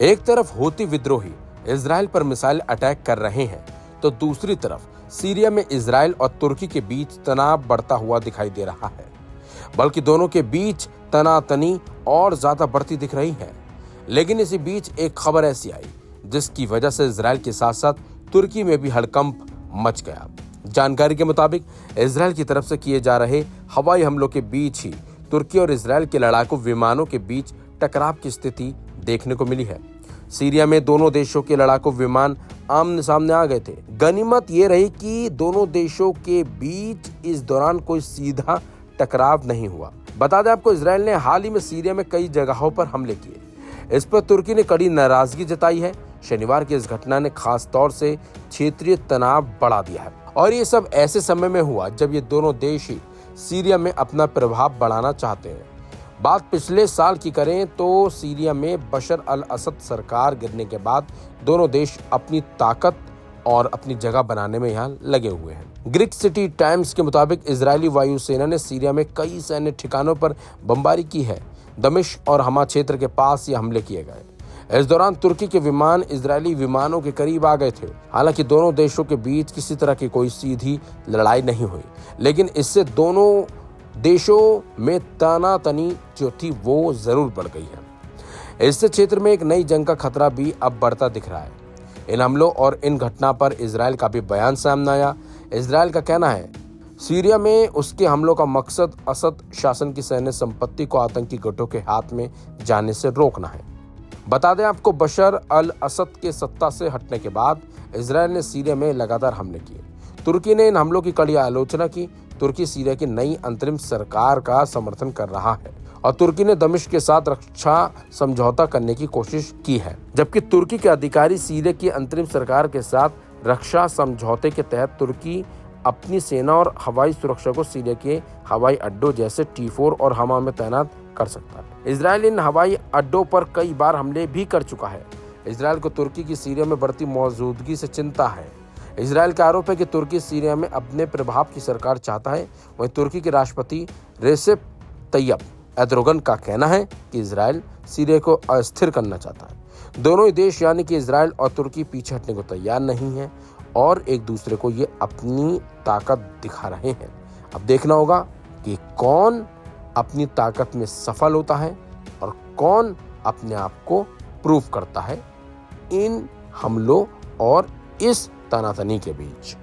एक तरफ हूती विद्रोही इजराइल पर मिसाइल अटैक कर रहे हैं, तो दूसरी तरफ सीरिया में इजराइल और तुर्की के बीच तनाव बढ़ता हुआ दिखाई दे रहा है। बल्कि दोनों के बीच तनातनी और ज्यादा बढ़ती दिख रही है। लेकिन इसी बीच एक खबर ऐसी आई जिसकी वजह से इजराइल के साथ साथ तुर्की में भी हड़कंप मच गया। जानकारी के मुताबिक इजराइल की तरफ से किए जा रहे हवाई हमलों के बीच ही तुर्की और इजराइल के लड़ाकू विमानों के बीच टकराव की स्थिति देखने को मिली है। सीरिया में दोनों देशों के लड़ाकू विमान आमने सामने आ गए थे। गनीमत ये रही कि दोनों देशों के बीच इस दौरान कोई सीधा टकराव नहीं हुआ। बता दें आपको, इजराइल ने हाल ही में सीरिया में कई जगहों पर हमले किए। इस पर तुर्की ने कड़ी नाराजगी जताई है। शनिवार की इस घटना ने खास तौर से क्षेत्रीय तनाव बढ़ा दिया है और ये सब ऐसे समय में हुआ जब ये दोनों देश ही सीरिया में अपना प्रभाव बढ़ाना चाहते हैं। बात पिछले साल की करें तो सीरिया में बशर अल असद सरकार गिरने के बाद दोनों देश अपनी ताकत और अपनी जगह बनाने में यहाँ लगे हुए हैं। ग्रीक सिटी टाइम्स के मुताबिक इजरायली वायुसेना ने सीरिया में कई सैन्य ठिकानों पर बमबारी की है। दमिश्क और हमा क्षेत्र के पास ये हमले किए गए। इस दौरान तुर्की के विमान इजरायली विमानों के करीब आ गए थे। हालांकि दोनों देशों के बीच किसी तरह की कोई सीधी लड़ाई नहीं हुई, लेकिन इससे दोनों देशों में तनातनी जो थी वो जरूर बढ़ गई है। इससे क्षेत्र में एक नई जंग का खतरा भी अब बढ़ता दिख रहा है। इन हमलों और इन घटना पर इजराइल का भी बयान सामने आया। इजराइल का कहना है सीरिया में उसके हमलों का मकसद असद शासन की सैन्य संपत्ति को आतंकी गुटों के हाथ में जाने से रोकना है। बता दें आपको, बशर अल असद के सत्ता से हटने के बाद इजराइल ने सीरिया में लगातार हमले किए। तुर्की ने इन हमलों की कड़ी आलोचना की। तुर्की सीरिया की नई अंतरिम सरकार का समर्थन कर रहा है और तुर्की ने दमिश्क के साथ रक्षा समझौता करने की कोशिश की है, जबकि तुर्की के अधिकारी सीरिया की अंतरिम सरकार के साथ रक्षा समझौते के तहत तुर्की अपनी सेना और हवाई सुरक्षा को सीरिया के हवाई अड्डों जैसे T4 और हमा में तैनात कर सकता है। इजराइल इन हवाई अड्डों पर कई बार हमले भी कर चुका है। इजराइल को तुर्की की सीरिया में बढ़ती मौजूदगी से चिंता है। इजराइल का आरोप है कि तुर्की सीरिया में अपने प्रभाव की सरकार चाहता है। वहीं तुर्की के राष्ट्रपति रेसेप तैयब एर्दोगन का कहना है कि इजराइल सीरिया को अस्थिर करना चाहता है। दोनों ही देश यानी कि इजराइल और तुर्की पीछे हटने को तैयार नहीं है और एक दूसरे को ये अपनी ताकत दिखा रहे हैं। अब देखना होगा कि कौन अपनी ताकत में सफल होता है और कौन अपने आप को प्रूव करता है इन हमलों और इस तनातनी के बीच।